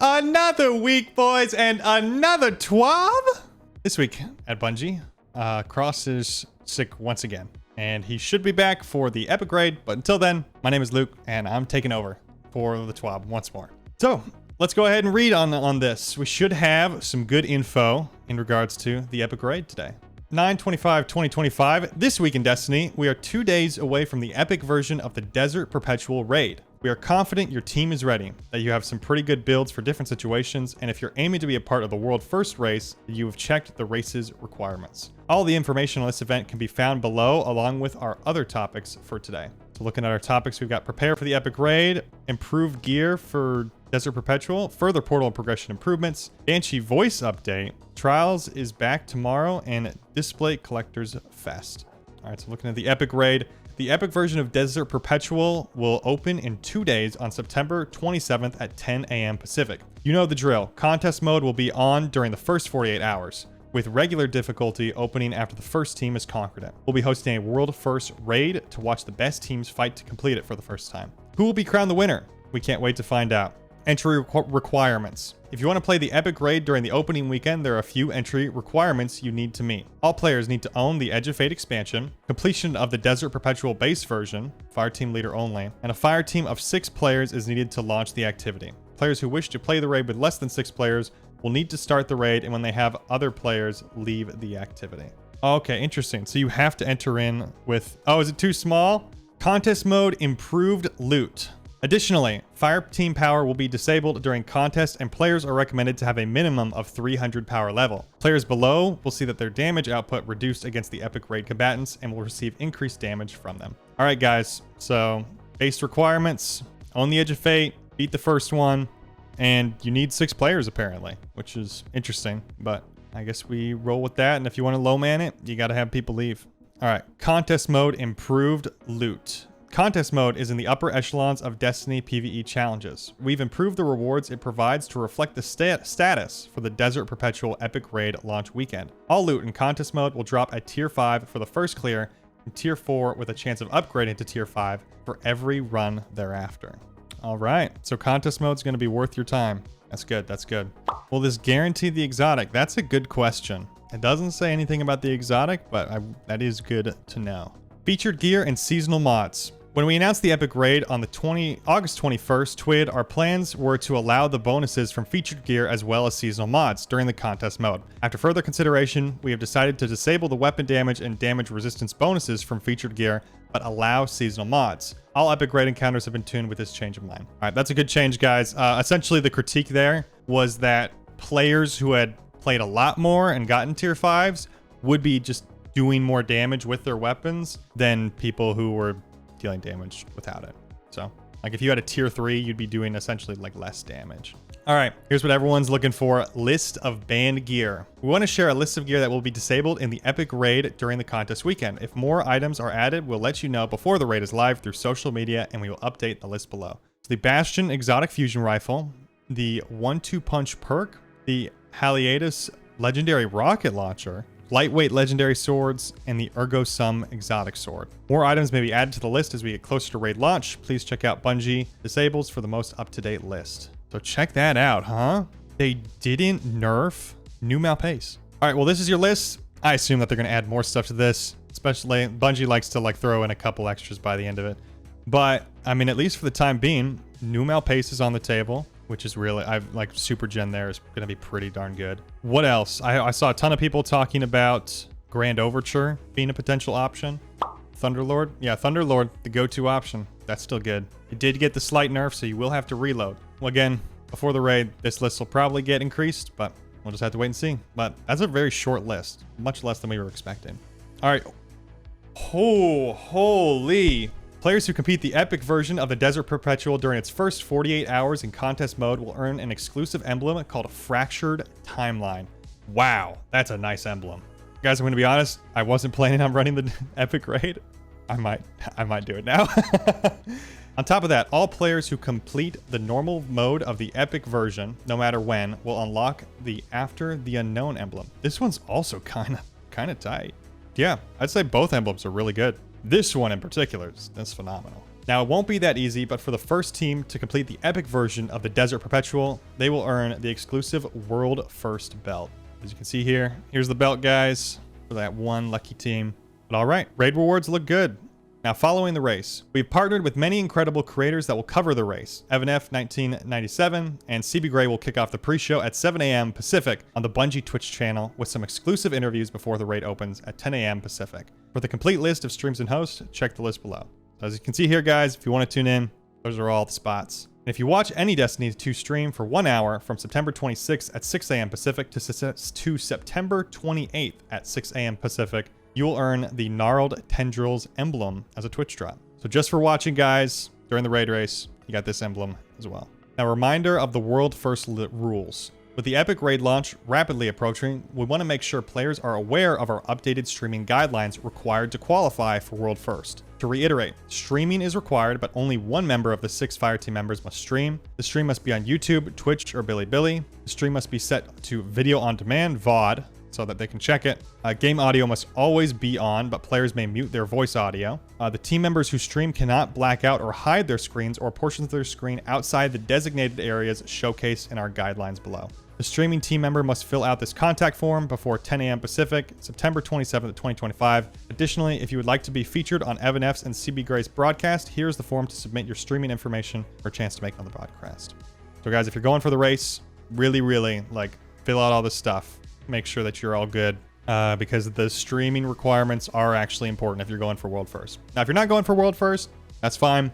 Another week, boys, and another TWAB. This week at Bungie, Cross is sick once again, and he should be back for the epic raid. But until then, my name is Luke, and I'm taking over for the TWAB once more. So let's go ahead and read on this. We should have some good info in regards to the epic raid today. 9/25/2025. This week in Destiny, we are 2 days away from the epic version of the Desert Perpetual raid. We are confident your team is ready, that you have some pretty good builds for different situations, and if you're aiming to be a part of the world first race, you have checked the race's requirements. All the information on this event can be found below, along with our other topics for today. So looking at our topics, we've got prepare for the epic raid, improved gear for Desert Perpetual, further portal and progression improvements, Banshee voice update, Trials is back tomorrow, and Displate Collector's Fest. All right, so looking at the epic raid, the epic version of Desert Perpetual will open in 2 days on September 27th at 10 a.m. Pacific. You know the drill. Contest mode will be on during the first 48 hours, with regular difficulty opening after the first team is conquered it. We'll be hosting a world first raid to watch the best teams fight to complete it for the first time. Who will be crowned the winner? We can't wait to find out. Entry requirements. If you want to play the epic raid during the opening weekend, there are a few entry requirements you need to meet. All players need to own the Edge of Fate expansion, completion of the Desert Perpetual base version, fire team leader only, and a fire team of 6 players is needed to launch the activity. Players who wish to play the raid with less than 6 players will need to start the raid, and when they have other players, leave the activity. Okay, interesting. So you have to enter in with, oh, is it too small? Contest mode, improved loot. Additionally, fire team power will be disabled during contest, and players are recommended to have a minimum of 300 power level. Players below will see that their damage output reduced against the epic raid combatants and will receive increased damage from them. All right, guys, so base requirements, own the Edge of Fate, beat the first one, and you need 6 players apparently, which is interesting, but I guess we roll with that. And if you want to low man it, you got to have people leave. All right, contest mode, improved loot. Contest mode is in the upper echelons of Destiny PvE challenges. We've improved the rewards it provides to reflect the status for the Desert Perpetual Epic Raid launch weekend. All loot in contest mode will drop at Tier 5 for the first clear, and Tier 4 with a chance of upgrading to Tier 5 for every run thereafter. All right, so contest mode is going to be worth your time. That's good, that's good. Will this guarantee the exotic? That's a good question. It doesn't say anything about the exotic, but that is good to know. Featured gear and seasonal mods. When we announced the epic raid on the August 21st, TWAB, our plans were to allow the bonuses from featured gear as well as seasonal mods during the contest mode. After further consideration, we have decided to disable the weapon damage and damage resistance bonuses from featured gear, but allow seasonal mods. All epic raid encounters have been tuned with this change of mind. All right, that's a good change, guys. Essentially, the critique there was that players who had played a lot more and gotten tier 5s would be just doing more damage with their weapons than people who were dealing damage without it. So like if you had a tier 3, you'd be doing essentially like less damage. All right, here's what everyone's looking for. List of banned gear. We want to share a list of gear that will be disabled in the epic raid during the contest weekend. If more items are added, we'll let you know before the raid is live through social media, and we will update the list below. So the Bastion exotic fusion rifle, the 1-2 punch perk, the Haliatus legendary rocket launcher, lightweight legendary swords, and the Ergo Sum exotic sword. More items may be added to the list as we get closer to raid launch. Please check out Bungie Disables for the most up-to-date list. So check that out, huh? They didn't nerf New Malpace. All right, well, this is your list. I assume that they're going to add more stuff to this, especially Bungie likes to like throw in a couple extras by the end of it. But I mean, at least for the time being, New Malpace is on the table, which is really, I've like super gen there is going to be pretty darn good. What else? I saw a ton of people talking about Grand Overture being a potential option. Thunderlord. Yeah, Thunderlord, the go-to option. That's still good. It did get the slight nerf, so you will have to reload. Well, again, before the raid, this list will probably get increased, but we'll just have to wait and see. But that's a very short list, much less than we were expecting. All right. Oh, holy. Players who compete the epic version of the Desert Perpetual during its first 48 hours in contest mode will earn an exclusive emblem called a Fractured Timeline. Wow, that's a nice emblem. Guys, I'm going to be honest, I wasn't planning on running the epic raid. I might do it now. On top of that, all players who complete the normal mode of the epic version, no matter when, will unlock the After the Unknown emblem. This one's also kind of tight. Yeah, I'd say both emblems are really good. This one in particular is phenomenal. Now, it won't be that easy, but for the first team to complete the epic version of the Desert Perpetual, they will earn the exclusive World First belt. As you can see here, here's the belt, guys, for that one lucky team. But all right, raid rewards look good. Now, following the race, we've partnered with many incredible creators that will cover the race. Evan F 1997 and CB Gray will kick off the pre-show at 7 a.m. Pacific on the Bungie Twitch channel with some exclusive interviews before the raid opens at 10 a.m. Pacific. For the complete list of streams and hosts, check the list below. So as you can see here, guys, if you want to tune in, those are all the spots. And if you watch any Destiny 2 stream for 1 hour from September 26th at 6 a.m. Pacific to September 28th at 6 a.m. Pacific, you will earn the Gnarled Tendrils emblem as a Twitch drop. So just for watching, guys, during the raid race, you got this emblem as well. Now, a reminder of the World First rules. With the Epic Raid launch rapidly approaching, we want to make sure players are aware of our updated streaming guidelines required to qualify for World First. To reiterate, streaming is required, but only one member of the 6 Fireteam members must stream. The stream must be on YouTube, Twitch, or Bilibili. The stream must be set to video on demand, VOD, so that they can check it. Game audio must always be on, but players may mute their voice audio. The team members who stream cannot black out or hide their screens or portions of their screen outside the designated areas showcased in our guidelines below. The streaming team member must fill out this contact form before 10 a.m. Pacific, September 27th, 2025. Additionally, if you would like to be featured on Evan F's and CB Gray's broadcast, here's the form to submit your streaming information for a chance to make it on the broadcast. So guys, if you're going for the race, really, like, fill out all this stuff. Make sure that you're all good because the streaming requirements are actually important if you're going for World First. Now, if you're not going for World First, that's fine.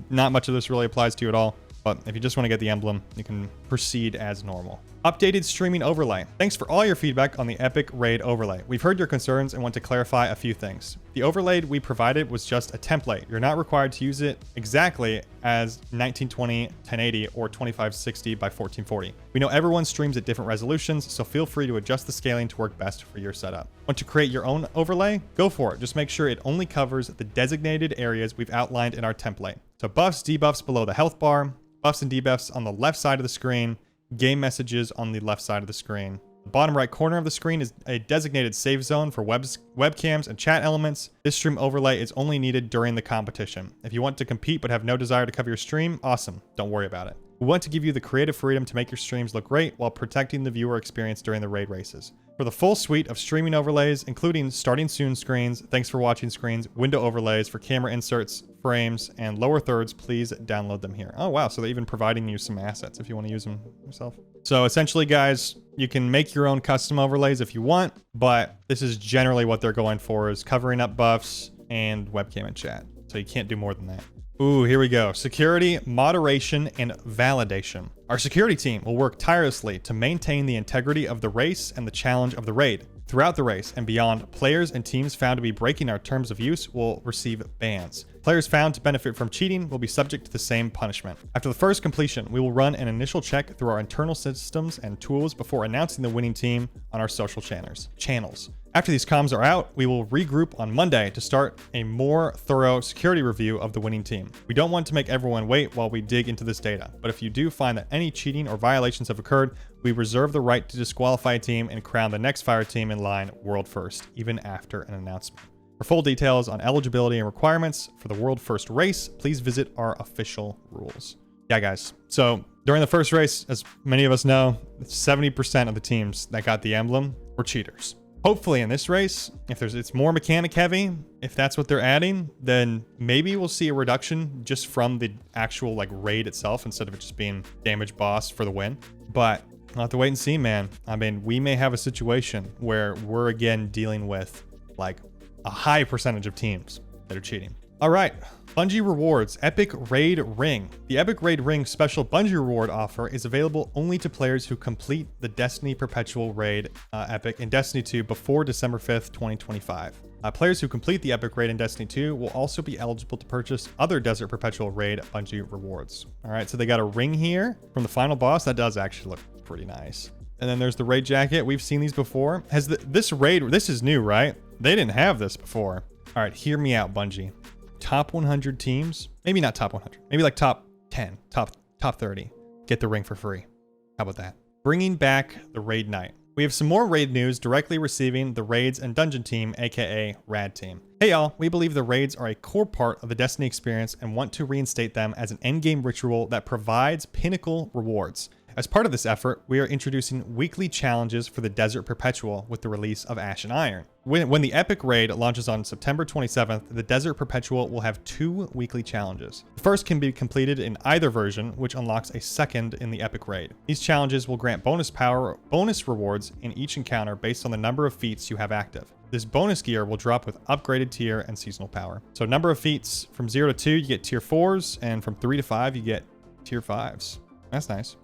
Not much of this really applies to you at all. But if you just want to get the emblem, you can proceed as normal. Updated streaming overlay. Thanks for all your feedback on the Epic Raid overlay. We've heard your concerns and want to clarify a few things. The overlay we provided was just a template. You're not required to use it exactly as 1920 1080 or 2560 by 1440. We know everyone streams at different resolutions, so feel free to adjust the scaling to work best for your setup. Want to create your own overlay? Go for it. Just make sure it only covers the designated areas we've outlined in our template. So buffs, debuffs below the health bar, buffs and debuffs on the left side of the screen, game messages on the left side of the screen. The bottom right corner of the screen is a designated save zone for webcams and chat elements. This stream overlay is only needed during the competition. If you want to compete but have no desire to cover your stream, awesome. Don't worry about it. We want to give you the creative freedom to make your streams look great while protecting the viewer experience during the raid races. For the full suite of streaming overlays, including starting soon screens, thanks for watching screens, window overlays for camera inserts, frames, and lower thirds, please download them here. Oh, wow. So they're even providing you some assets if you want to use them yourself. So essentially, guys, you can make your own custom overlays if you want, but this is generally what they're going for, is covering up buffs and webcam and chat. So you can't do more than that. Ooh, here we go. Security, moderation, and validation. Our security team will work tirelessly to maintain the integrity of the race and the challenge of the raid. Throughout the race and beyond, players and teams found to be breaking our terms of use will receive bans. Players found to benefit from cheating will be subject to the same punishment. After the first completion, we will run an initial check through our internal systems and tools before announcing the winning team on our social channels. After these comms are out, we will regroup on Monday to start a more thorough security review of the winning team. We don't want to make everyone wait while we dig into this data, but if you do find that any cheating or violations have occurred, we reserve the right to disqualify a team and crown the next fire team in line World First, even after an announcement. For full details on eligibility and requirements for the World First race, please visit our official rules. Yeah, guys. So during the first race, as many of us know, 70% of the teams that got the emblem were cheaters. Hopefully in this race, if it's more mechanic heavy, if that's what they're adding, then maybe we'll see a reduction just from the actual like raid itself instead of it just being damage boss for the win. But I'll have to wait and see, man. I mean, we may have a situation where we're again dealing with like a high percentage of teams that are cheating. All right, Bungie rewards, Epic Raid Ring. The Epic Raid Ring special Bungie reward offer is available only to players who complete the Destiny Perpetual Raid Epic in Destiny 2 before December 5th, 2025. Players who complete the Epic Raid in Destiny 2 will also be eligible to purchase other Desert Perpetual Raid Bungie rewards. All right, so they got a ring here from the final boss. That does actually look pretty nice. And then there's the raid jacket. We've seen these before. This raid, this is new, right? They didn't have this before. All right, hear me out, Bungie. Top 100 teams, maybe not top 100, maybe like top 10, top 30, get the ring for free. How about that? Bringing back the raid night. We have some more raid news directly receiving the raids and dungeon team, aka Rad Team. Hey y'all, we believe the raids are a core part of the Destiny experience and want to reinstate them as an endgame ritual that provides pinnacle rewards. As part of this effort, we are introducing weekly challenges for the Desert Perpetual with the release of Ash and Iron. When the Epic Raid launches on September 27th, the Desert Perpetual will have 2 weekly challenges. The first can be completed in either version, which unlocks a second in the Epic Raid. These challenges will grant bonus rewards in each encounter based on the number of feats you have active. This bonus gear will drop with upgraded tier and seasonal power. So number of feats from 0 to 2, you get tier 4s, and from 3 to 5, you get tier 5s. That's nice.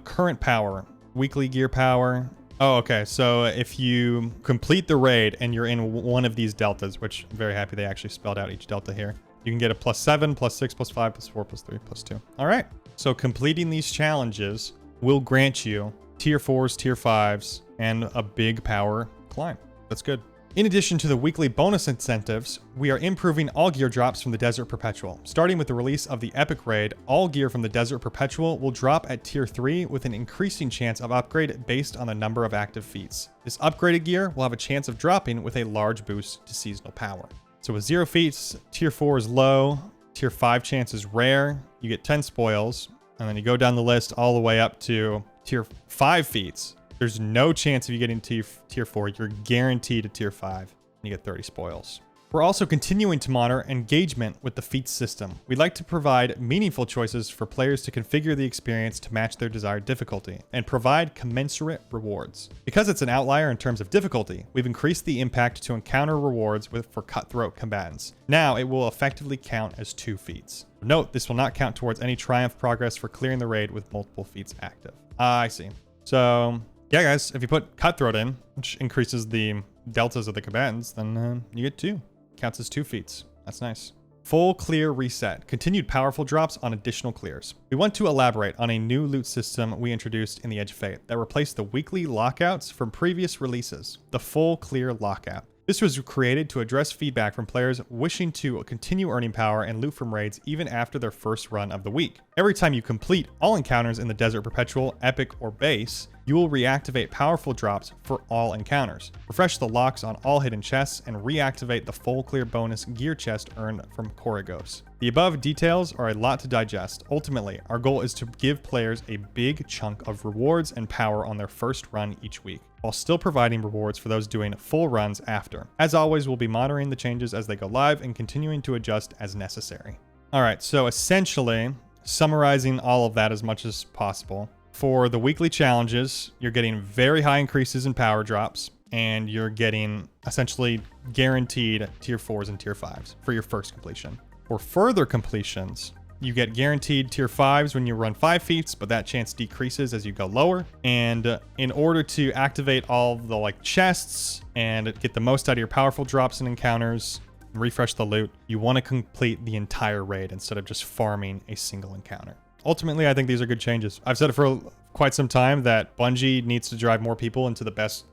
Current power, weekly gear power. Oh, okay. So if you complete the raid and you're in one of these deltas, which I'm very happy they actually spelled out each delta here, you can get a +7, +6, +5, +4, +3, +2. All right. So completing these challenges will grant you tier 4s, tier 5s, and a big power climb. That's good. In addition to the weekly bonus incentives, we are improving all gear drops from the Desert Perpetual. Starting with the release of the Epic Raid, all gear from the Desert Perpetual will drop at tier 3 with an increasing chance of upgrade based on the number of active feats. This upgraded gear will have a chance of dropping with a large boost to seasonal power. So with 0 feats, tier 4 is low, tier 5 chance is rare, you get 10 spoils, and then you go down the list all the way up to tier 5 feats. There's no chance of you getting tier 4. You're guaranteed a tier 5. And you get 30 spoils. We're also continuing to monitor engagement with the Feats system. We'd like to provide meaningful choices for players to configure the experience to match their desired difficulty and provide commensurate rewards. Because it's an outlier in terms of difficulty, we've increased the impact to encounter rewards for cutthroat combatants. Now it will effectively count as 2 feats. Note, this will not count towards any triumph progress for clearing the raid with multiple feats active. I see. So yeah, guys, if you put Cutthroat in, which increases the deltas of the combatants, then you get 2. Counts as 2 feats. That's nice. Full clear reset. Continued powerful drops on additional clears. We want to elaborate on a new loot system we introduced in the Edge of Fate that replaced the weekly lockouts from previous releases. The full clear lockout. This was created to address feedback from players wishing to continue earning power and loot from raids even after their first run of the week. Every time you complete all encounters in the Desert Perpetual, Epic, or Base, you will reactivate powerful drops for all encounters. Refresh the locks on all hidden chests and reactivate the full clear bonus gear chest earned from Koragos. The above details are a lot to digest. Ultimately, our goal is to give players a big chunk of rewards and power on their first run each week, while still providing rewards for those doing full runs after. As always, we'll be monitoring the changes as they go live and continuing to adjust as necessary. All right, so essentially, summarizing all of that as much as possible. For the weekly challenges, you're getting very high increases in power drops, and you're getting essentially guaranteed tier 4s and tier 5s for your first completion. For further completions, you get guaranteed tier 5s when you run 5 feats, but that chance decreases as you go lower. And in order to activate all the chests and get the most out of your powerful drops and encounters, refresh the loot, you want to complete the entire raid instead of just farming a single encounter. Ultimately, I think these are good changes. I've said it for quite some time that Bungie needs to drive more people into the best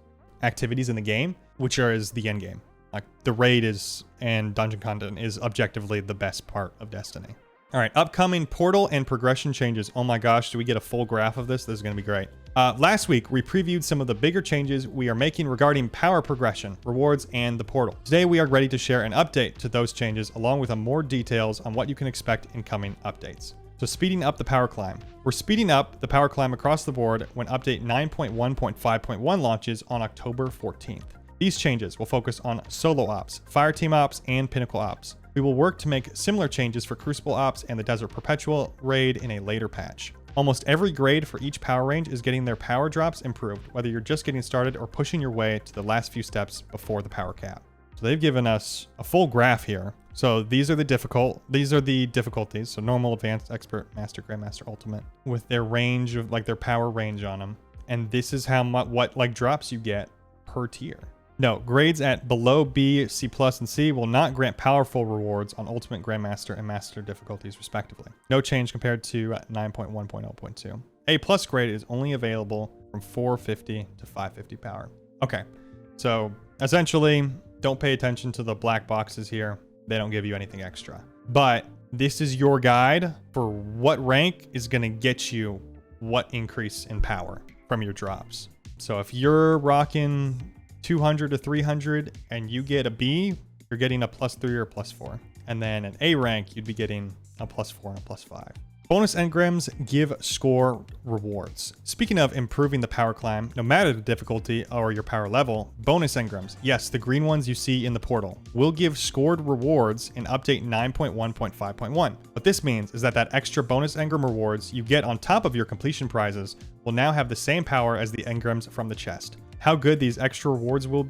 activities in the game, which is the end game. Like the raid and dungeon content is objectively the best part of Destiny. All right, upcoming portal and progression changes. Oh my gosh, do we get a full graph of this? This is going to be great. Last week, we previewed some of the bigger changes we are making regarding power progression, rewards, and the portal. Today, we are ready to share an update to those changes along with more details on what you can expect in coming updates. So speeding up the power climb. We're speeding up the power climb across the board when update 9.1.5.1 launches on October 14th. These changes will focus on solo ops, fireteam ops, and pinnacle ops. We will work to make similar changes for Crucible ops and the Desert Perpetual raid in a later patch. Almost every grade for each power range is getting their power drops improved, whether you're just getting started or pushing your way to the last few steps before the power cap. So they've given us a full graph here. So these are the difficulties. So normal, advanced, expert, master, grandmaster, ultimate, with their range of their power range on them. And this is how much what drops you get per tier. No, grades at below B, C+, and C will not grant powerful rewards on ultimate, grandmaster, and master difficulties respectively. No change compared to 9.1.0.2. A+ grade is only available from 450 to 550 power. Okay, so essentially, don't pay attention to the black boxes here. They don't give you anything extra. But this is your guide for what rank is going to get you what increase in power from your drops. So if you're rocking 200 to 300 and you get a B, you're getting a +3 or a +4. And then an A rank, you'd be getting a +4 and a +5. Bonus engrams give score rewards. Speaking of improving the power climb, no matter the difficulty or your power level, bonus engrams, yes, the green ones you see in the portal, will give scored rewards in update 9.1.5.1. What this means is that extra bonus engram rewards you get on top of your completion prizes will now have the same power as the engrams from the chest. How good these extra rewards will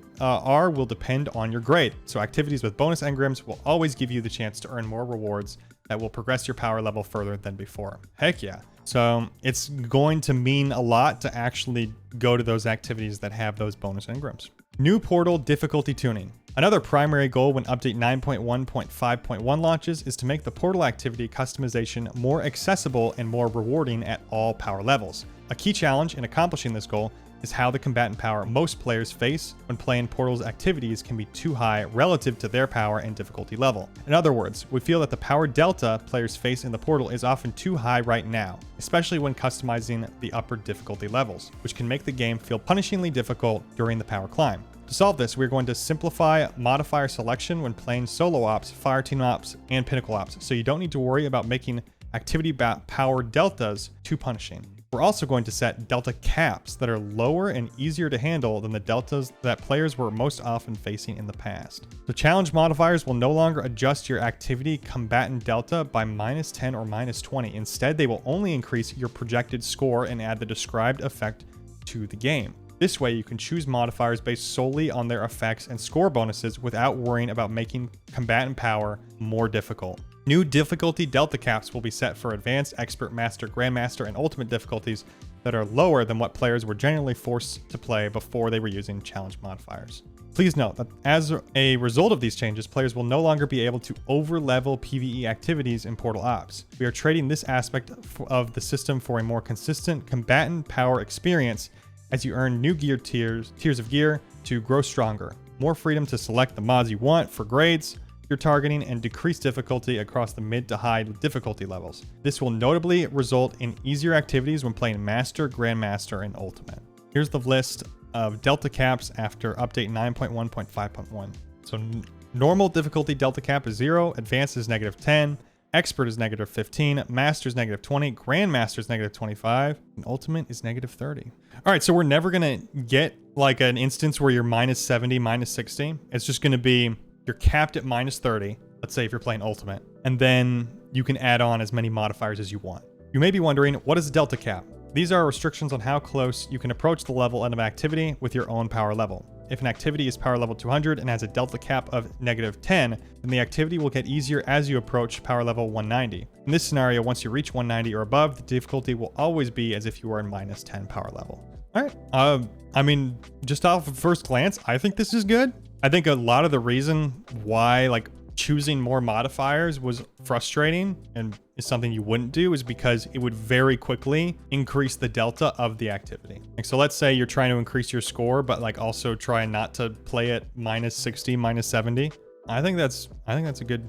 depend on your grade. So activities with bonus engrams will always give you the chance to earn more rewards that will progress your power level further than before. Heck yeah. So it's going to mean a lot to actually go to those activities that have those bonus engrams. New portal difficulty tuning. Another primary goal when update 9.1.5.1 launches is to make the portal activity customization more accessible and more rewarding at all power levels. A key challenge in accomplishing this goal is how the combatant power most players face when playing Portal's activities can be too high relative to their power and difficulty level. In other words, we feel that the power delta players face in the Portal is often too high right now, especially when customizing the upper difficulty levels, which can make the game feel punishingly difficult during the power climb. To solve this, we're going to simplify modifier selection when playing solo ops, fireteam ops, and pinnacle ops, so you don't need to worry about making activity power deltas too punishing. We're also going to set delta caps that are lower and easier to handle than the deltas that players were most often facing in the past. The challenge modifiers will no longer adjust your activity combatant delta by -10 or -20. Instead, they will only increase your projected score and add the described effect to the game. This way, you can choose modifiers based solely on their effects and score bonuses without worrying about making combatant power more difficult. New difficulty delta caps will be set for advanced, expert, master, grandmaster, and ultimate difficulties that are lower than what players were generally forced to play before they were using challenge modifiers. Please note that as a result of these changes, players will no longer be able to over-level PvE activities in Portal Ops. We are trading this aspect of the system for a more consistent combatant power experience as you earn new gear tiers of gear to grow stronger, more freedom to select the mods you want for grades you're targeting, and decreased difficulty across the mid to high difficulty levels. This will notably result in easier activities when playing Master, Grandmaster, and Ultimate. Here's the list of delta caps after update 9.1.5.1. So normal difficulty delta cap is 0, advanced is -10, expert is -15, master is -20, grandmaster is -25, and ultimate is -30. All right, so we're never gonna get like an instance where you're -70, -60. It's just gonna be you're capped at -30, let's say if you're playing Ultimate, and then you can add on as many modifiers as you want. You may be wondering, what is a delta cap? These are restrictions on how close you can approach the level end of activity with your own power level. If an activity is power level 200 and has a delta cap of -10, then the activity will get easier as you approach power level 190. In this scenario, once you reach 190 or above, the difficulty will always be as if you were in -10 power level. All right, I mean, just off of first glance, I think this is good. I think a lot of the reason why like choosing more modifiers was frustrating and is something you wouldn't do is because it would very quickly increase the delta of the activity. Like, so let's say you're trying to increase your score, but like also try not to play at -60, -70. I think that's a good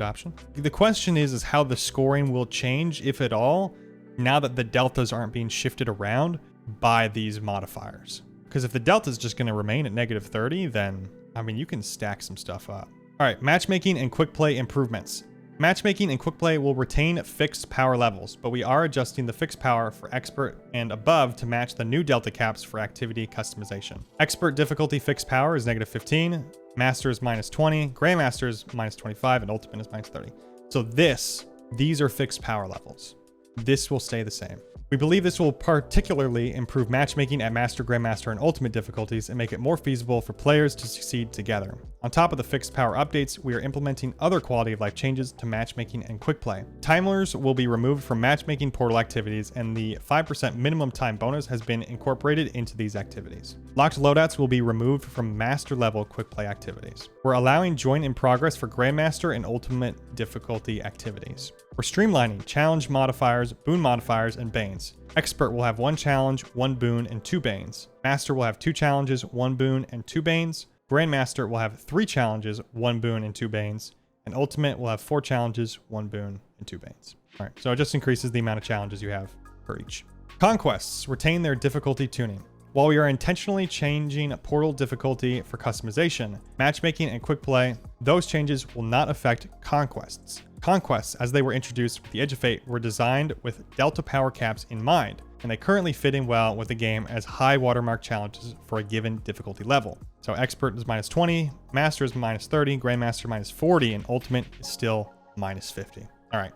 option. The question is how the scoring will change, if at all, now that the deltas aren't being shifted around by these modifiers. Because if the delta is just going to remain at -30, then I mean, you can stack some stuff up. All right, matchmaking and quick play improvements. Matchmaking and quick play will retain fixed power levels, but we are adjusting the fixed power for expert and above to match the new delta caps for activity customization. Expert difficulty fixed power is -15, master is -20, grandmaster is -25, and ultimate is -30. So these are fixed power levels. This will stay the same. We believe this will particularly improve matchmaking at Master, Grandmaster, and Ultimate difficulties and make it more feasible for players to succeed together. On top of the fixed power updates, we are implementing other quality of life changes to matchmaking and quick play. Timers will be removed from matchmaking portal activities, and the 5% minimum time bonus has been incorporated into these activities. Locked loadouts will be removed from Master level quick play activities. We're allowing join in progress for Grandmaster and Ultimate difficulty activities. We're streamlining challenge modifiers, boon modifiers, and banes. Expert will have 1 challenge, 1 boon, and 2 banes. Master will have 2 challenges, 1 boon, and 2 banes. Grandmaster will have 3 challenges, 1 boon, and 2 banes. And Ultimate will have 4 challenges, 1 boon, and 2 banes. All right, so it just increases the amount of challenges you have per each. Conquests retain their difficulty tuning. While we are intentionally changing portal difficulty for customization, matchmaking, and quick play, those changes will not affect conquests. Conquests, as they were introduced with the Edge of Fate, were designed with Delta power caps in mind, and they currently fit in well with the game as high watermark challenges for a given difficulty level. So Expert is -20, Master is -30, Grandmaster -40, and Ultimate is still -50. All right,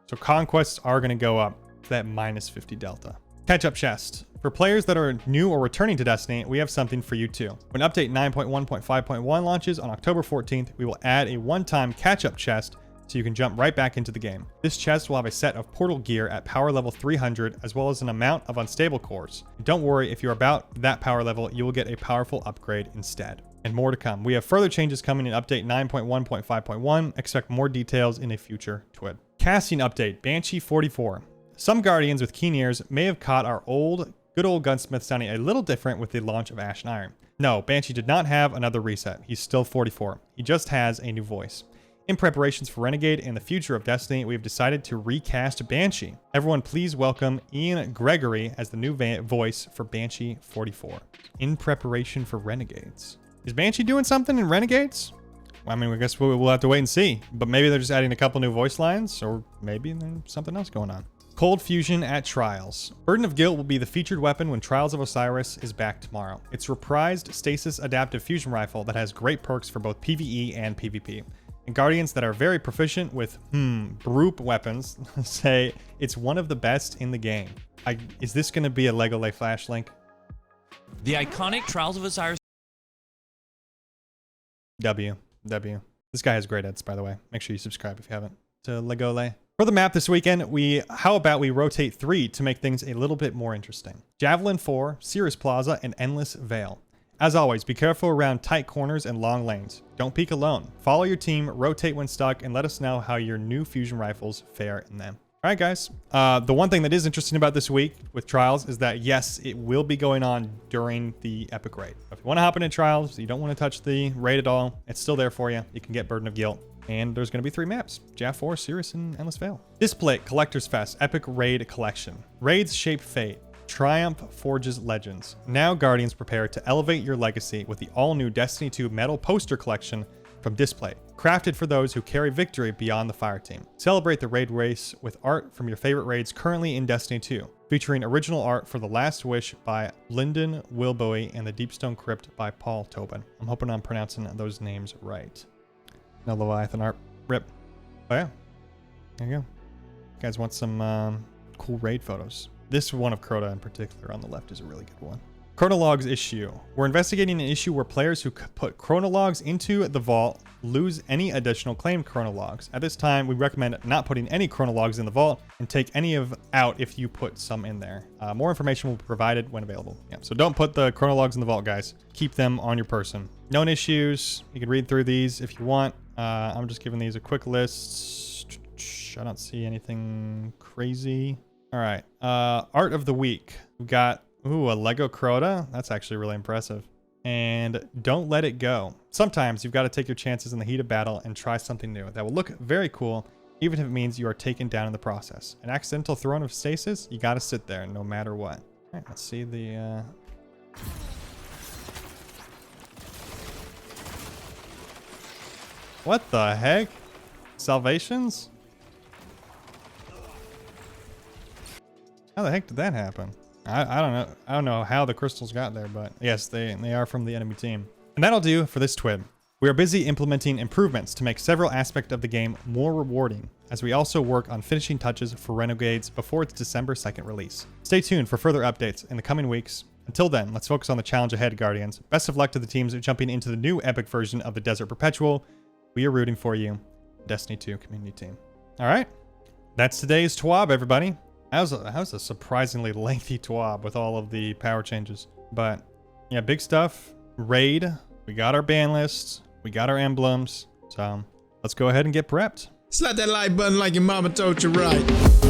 so Conquests are going to go up to that -50 Delta. Catch-up chest. For players that are new or returning to Destiny, we have something for you too. When update 9.1.5.1 launches on October 14th, we will add a one-time catch-up chest so you can jump right back into the game. This chest will have a set of portal gear at power level 300 as well as an amount of unstable cores. And don't worry, if you're about that power level, you will get a powerful upgrade instead. And more to come. We have further changes coming in update 9.1.5.1. Expect more details in a future TWAB. Casting update, Banshee 44. Some Guardians with keen ears may have caught our good old gunsmith sounding a little different with the launch of Ash and Iron. No, Banshee did not have another reset. He's still 44. He just has a new voice. In preparations for Renegade and the future of Destiny, we have decided to recast Banshee. Everyone please welcome Ian Gregory as the new voice for Banshee 44. In preparation for Renegades. Is Banshee doing something in Renegades? Well, I mean, I guess we'll have to wait and see. But maybe they're just adding a couple new voice lines, or maybe there's something else going on. Cold Fusion at Trials. Burden of Guilt will be the featured weapon when Trials of Osiris is back tomorrow. It's reprised stasis adaptive fusion rifle that has great perks for both PvE and PvP. And Guardians that are very proficient with Baroop weapons say it's one of the best in the game. Is this going to be a Lego Lay Flash link? The iconic Trials of Osiris. W. This guy has great edits, by the way. Make sure you subscribe if you haven't to Lego Lay. For the map this weekend, how about we rotate 3 to make things a little bit more interesting. Javelin 4, Cirrus Plaza, and Endless Veil. As always, be careful around tight corners and long lanes. Don't peek alone. Follow your team, rotate when stuck, and let us know how your new fusion rifles fare in them. All right, guys. The one thing that is interesting about this week with Trials is that, yes, it will be going on during the Epic Raid. If you want to hop into Trials, you don't want to touch the raid at all, it's still there for you. You can get Burden of Guilt. And there's going to be 3 maps. Jav 4, Cirrus, and Endless Veil. Displate, Collector's Fest, Epic Raid Collection. Raids shape fate. Triumph forges legends. Now Guardians prepare to elevate your legacy with the all-new Destiny 2 metal poster collection from Displate. Crafted for those who carry victory beyond the fire team. Celebrate the raid race with art from your favorite raids currently in Destiny 2. Featuring original art for The Last Wish by Lyndon Wilbowie and The Deepstone Crypt by Paul Tobin. I'm hoping I'm pronouncing those names right. No Leviathan art. Rip. Oh yeah. There you go. You guys want some cool raid photos. This one of Crota in particular on the left is a really good one. Chronologs issue. We're investigating an issue where players who put chronologs into the vault lose any additional claimed chronologs. At this time, we recommend not putting any chronologs in the vault and take any out if you put some in there. More information will be provided when available. Yeah, so don't put the chronologs in the vault, guys. Keep them on your person. Known issues. You can read through these if you want. I'm just giving these a quick list. I don't see anything crazy. All right. Art of the week. We've got a Lego Crota. That's actually really impressive. And don't let it go. Sometimes you've got to take your chances in the heat of battle and try something new. That will look very cool, even if it means you are taken down in the process. An accidental throne of stasis, you got to sit there no matter what. All right, let's see the... What the heck? Salvations? How the heck did that happen? I don't know. I don't know how the crystals got there, but yes, they are from the enemy team. And that'll do for this TWAB. We are busy implementing improvements to make several aspects of the game more rewarding, as we also work on finishing touches for Renegades before its December 2nd release. Stay tuned for further updates in the coming weeks. Until then, let's focus on the challenge ahead, Guardians. Best of luck to the teams jumping into the new epic version of the Desert Perpetual. We are rooting for you, Destiny 2 community team. All right, that's today's TWAB, everybody. That was a surprisingly lengthy TWAB with all of the power changes. But yeah, big stuff. Raid. We got our ban lists. We got our emblems. So let's go ahead and get prepped. Slap that like button like your mama told you right.